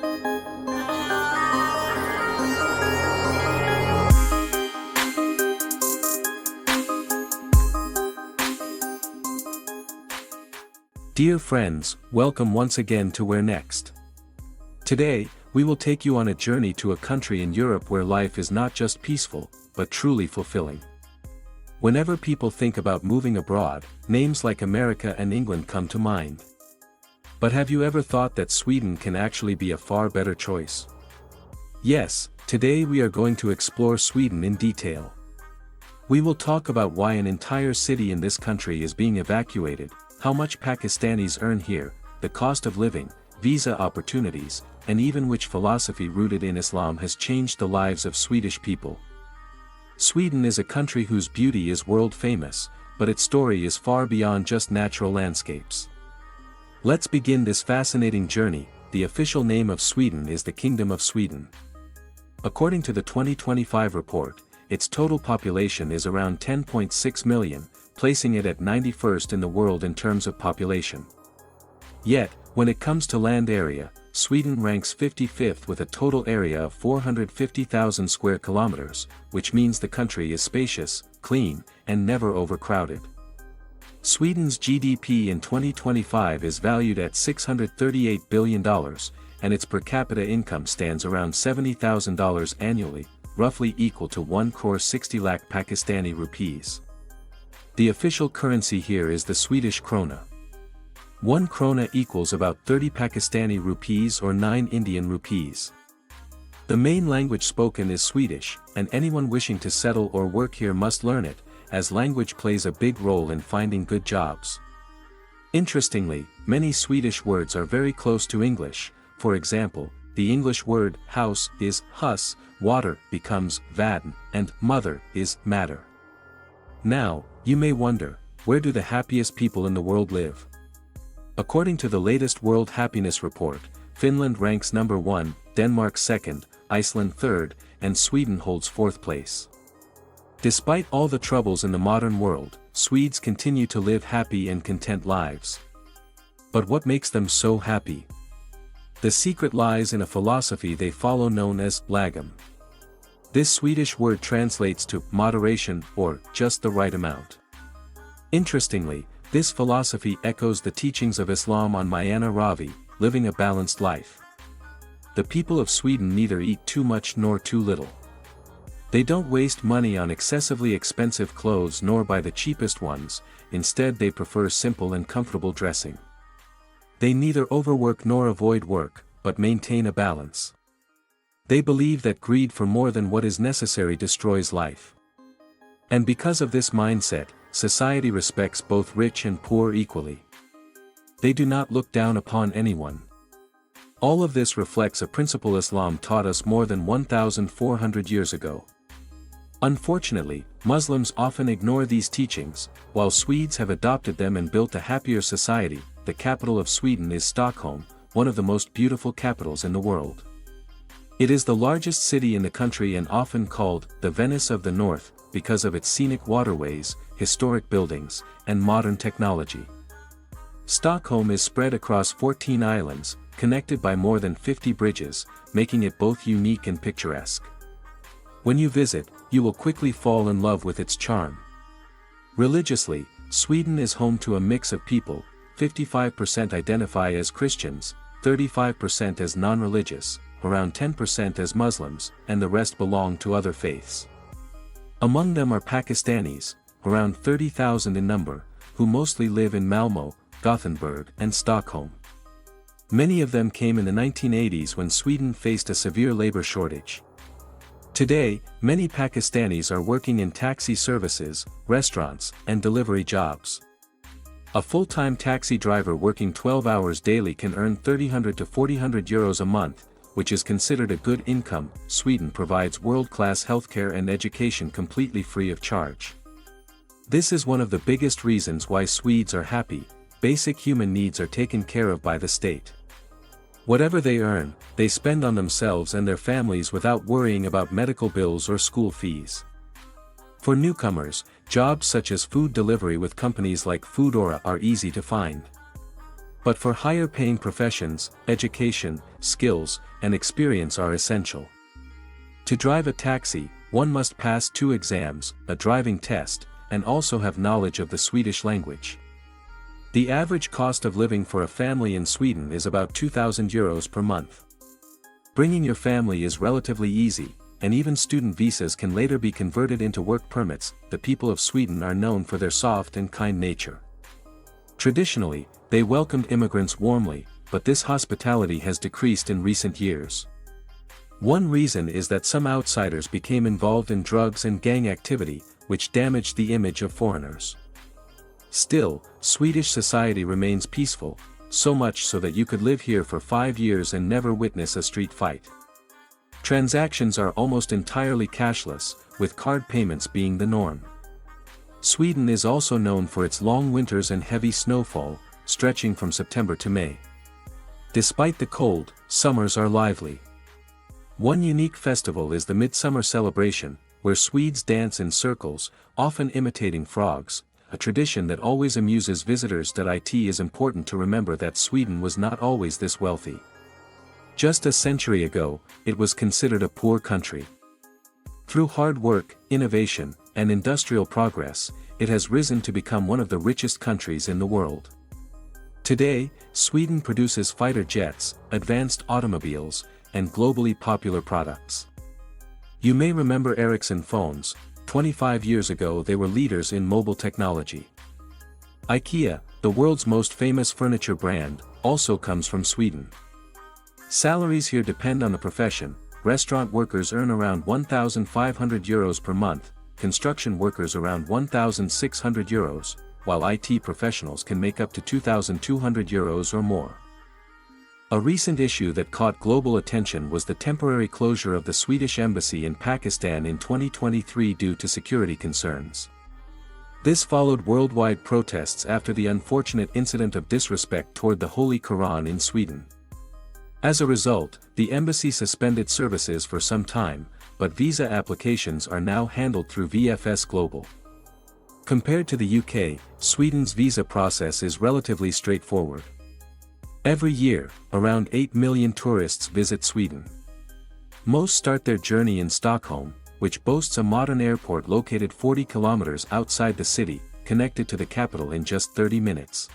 Dear friends, welcome once again to Where Next. Today, we will take you on a journey to a country in Europe where life is not just peaceful, but truly fulfilling. Whenever people think about moving abroad, names like America and England come to mind. But have you ever thought that Sweden can actually be a far better choice? Yes, today we are going to explore Sweden in detail. We will talk about why an entire city in this country is being evacuated, how much Pakistanis earn here, the cost of living, visa opportunities, and even which philosophy rooted in Islam has changed the lives of Swedish people. Sweden is a country whose beauty is world famous, but its story is far beyond just natural landscapes. Let's begin this fascinating journey. The official name of Sweden is the Kingdom of Sweden. According to the 2025 report, its total population is around 10.6 million, placing it at 91st in the world in terms of population. Yet, when it comes to land area, Sweden ranks 55th with a total area of 450,000 square kilometers, which means the country is spacious, clean, and never overcrowded. Sweden's GDP in 2025 is valued at $638 billion, and its per capita income stands around $70,000 annually, roughly equal to 1 crore 60 lakh Pakistani rupees. The official currency here is the Swedish krona. 1 krona equals about 30 Pakistani rupees or 9 Indian rupees. The main language spoken is Swedish, and anyone wishing to settle or work here must learn it, as language plays a big role in finding good jobs. Interestingly, many Swedish words are very close to English. For example, the English word house is hus, water becomes vatten, and mother is matter. Now, you may wonder, where do the happiest people in the world live? According to the latest World Happiness Report, Finland ranks number 1, Denmark 2nd, Iceland 3rd, and Sweden holds 4th place. Despite all the troubles in the modern world, Swedes continue to live happy and content lives. But what makes them so happy? The secret lies in a philosophy they follow known as lagom. This Swedish word translates to moderation or just the right amount. Interestingly, this philosophy echoes the teachings of Islam on Mayana Ravi, living a balanced life. The people of Sweden neither eat too much nor too little. They don't waste money on excessively expensive clothes nor buy the cheapest ones, instead they prefer simple and comfortable dressing. They neither overwork nor avoid work, but maintain a balance. They believe that greed for more than what is necessary destroys life. And because of this mindset, society respects both rich and poor equally. They do not look down upon anyone. All of this reflects a principle Islam taught us more than 1,400 years ago. Unfortunately, Muslims often ignore these teachings, while Swedes have adopted them and built a happier society. The capital of Sweden is Stockholm, one of the most beautiful capitals in the world. It is the largest city in the country and often called the Venice of the North, because of its scenic waterways, historic buildings, and modern technology. Stockholm is spread across 14 islands, connected by more than 50 bridges, making it both unique and picturesque. When you visit, you will quickly fall in love with its charm. Religiously, Sweden is home to a mix of people. 55% identify as Christians, 35% as non-religious, around 10% as Muslims, and the rest belong to other faiths. Among them are Pakistanis, around 30,000 in number, who mostly live in Malmö, Gothenburg, and Stockholm. Many of them came in the 1980s when Sweden faced a severe labor shortage. Today, many Pakistanis are working in taxi services, restaurants, and delivery jobs. A full-time taxi driver working 12 hours daily can earn 300 to 400 euros a month, which is considered a good income. Sweden provides world-class healthcare and education completely free of charge. This is one of the biggest reasons why Swedes are happy. Basic human needs are taken care of by the state. Whatever they earn, they spend on themselves and their families without worrying about medical bills or school fees. For newcomers, jobs such as food delivery with companies like Foodora are easy to find. But for higher-paying professions, education, skills, and experience are essential. To drive a taxi, one must pass 2 exams, a driving test, and also have knowledge of the Swedish language. The average cost of living for a family in Sweden is about €2,000 per month. Bringing your family is relatively easy, and even student visas can later be converted into work permits. The people of Sweden are known for their soft and kind nature. Traditionally, they welcomed immigrants warmly, but this hospitality has decreased in recent years. One reason is that some outsiders became involved in drugs and gang activity, which damaged the image of foreigners. Still, Swedish society remains peaceful, so much so that you could live here for 5 years and never witness a street fight. Transactions are almost entirely cashless, with card payments being the norm. Sweden is also known for its long winters and heavy snowfall, stretching from September to May. Despite the cold, summers are lively. One unique festival is the Midsummer celebration, where Swedes dance in circles, often imitating frogs, a tradition that always amuses visitors. It is important to remember that Sweden was not always this wealthy. Just a century ago, it was considered a poor country. Through hard work, innovation, and industrial progress, it has risen to become one of the richest countries in the world. Today, Sweden produces fighter jets, advanced automobiles, and globally popular products. You may remember Ericsson phones. 25 years ago they were leaders in mobile technology. IKEA, the world's most famous furniture brand, also comes from Sweden. Salaries here depend on the profession. Restaurant workers earn around €1,500 per month, construction workers around €1,600, while IT professionals can make up to €2,200 or more. A recent issue that caught global attention was the temporary closure of the Swedish embassy in Pakistan in 2023 due to security concerns. This followed worldwide protests after the unfortunate incident of disrespect toward the Holy Quran in Sweden. As a result, the embassy suspended services for some time, but visa applications are now handled through VFS Global. Compared to the UK, Sweden's visa process is relatively straightforward. Every year, around 8 million tourists visit Sweden. Most start their journey in Stockholm, which boasts a modern airport located 40 kilometers outside the city, connected to the capital in just 30 minutes.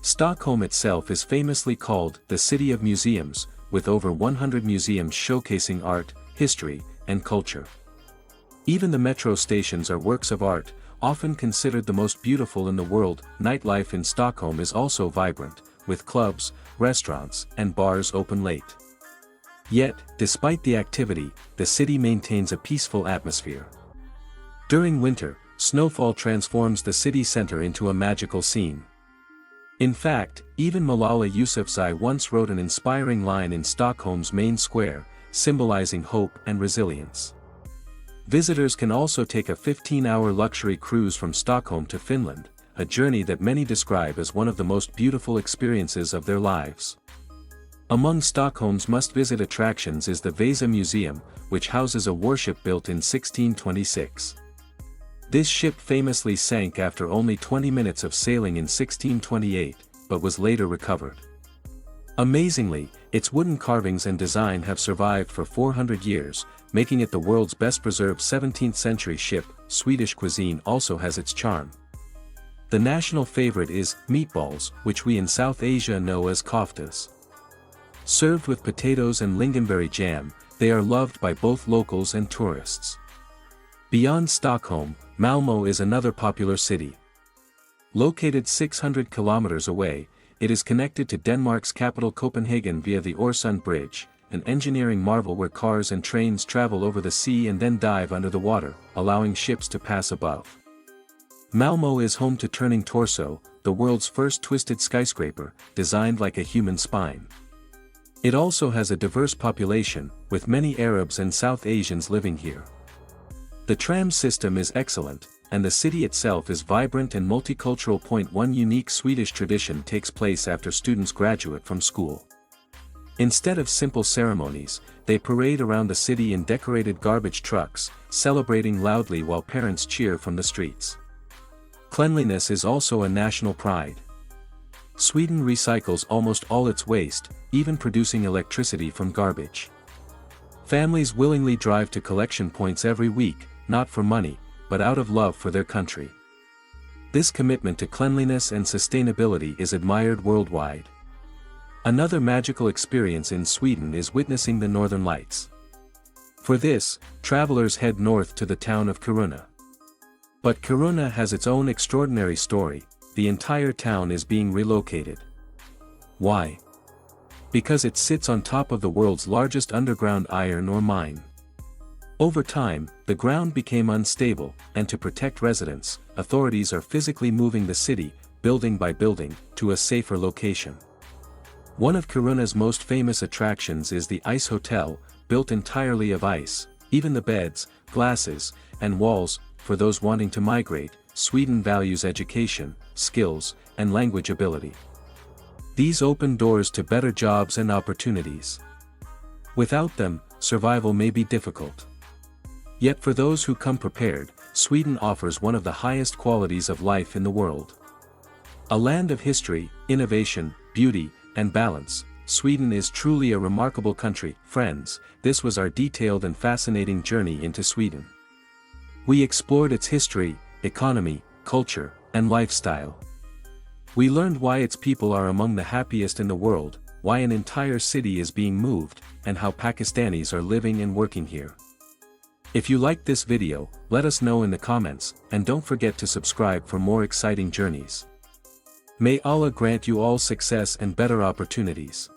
Stockholm itself is famously called the City of Museums, with over 100 museums showcasing art, history, and culture. Even the metro stations are works of art, often considered the most beautiful in the world. Nightlife in Stockholm is also vibrant, with clubs, restaurants, and bars open late. Yet, despite the activity, the city maintains a peaceful atmosphere. During winter, snowfall transforms the city center into a magical scene. In fact, even Malala Yousafzai once wrote an inspiring line in Stockholm's main square, symbolizing hope and resilience. Visitors can also take a 15-hour luxury cruise from Stockholm to Finland, a journey that many describe as one of the most beautiful experiences of their lives. Among Stockholm's must-visit attractions is the Vasa Museum, which houses a warship built in 1626. This ship famously sank after only 20 minutes of sailing in 1628, but was later recovered. Amazingly, its wooden carvings and design have survived for 400 years, making it the world's best-preserved 17th-century ship. Swedish cuisine also has its charm. The national favorite is meatballs, which we in South Asia know as koftas. Served with potatoes and lingonberry jam, they are loved by both locals and tourists. Beyond Stockholm, Malmö is another popular city. Located 600 kilometers away, it is connected to Denmark's capital Copenhagen via the Øresund Bridge, an engineering marvel where cars and trains travel over the sea and then dive under the water, allowing ships to pass above. Malmö is home to Turning Torso, the world's first twisted skyscraper, designed like a human spine. It also has a diverse population, with many Arabs and South Asians living here. The tram system is excellent, and the city itself is vibrant and multicultural. One unique Swedish tradition takes place after students graduate from school. Instead of simple ceremonies, they parade around the city in decorated garbage trucks, celebrating loudly while parents cheer from the streets. Cleanliness is also a national pride. Sweden recycles almost all its waste, even producing electricity from garbage. Families willingly drive to collection points every week, not for money, but out of love for their country. This commitment to cleanliness and sustainability is admired worldwide. Another magical experience in Sweden is witnessing the Northern Lights. For this, travelers head north to the town of Kiruna. But Kiruna has its own extraordinary story. The entire town is being relocated. Why? Because it sits on top of the world's largest underground iron ore mine. Over time, the ground became unstable, and to protect residents, authorities are physically moving the city, building by building, to a safer location. One of Kiruna's most famous attractions is the Ice Hotel, built entirely of ice. Even the beds, glasses, and walls. For those wanting to migrate, Sweden values education, skills, and language ability. These open doors to better jobs and opportunities. Without them, survival may be difficult. Yet for those who come prepared, Sweden offers one of the highest qualities of life in the world. A land of history, innovation, beauty, and balance, Sweden is truly a remarkable country. Friends, this was our detailed and fascinating journey into Sweden. We explored its history, economy, culture, and lifestyle. We learned why its people are among the happiest in the world, why an entire city is being moved, and how Pakistanis are living and working here. If you liked this video, let us know in the comments, and don't forget to subscribe for more exciting journeys. May Allah grant you all success and better opportunities.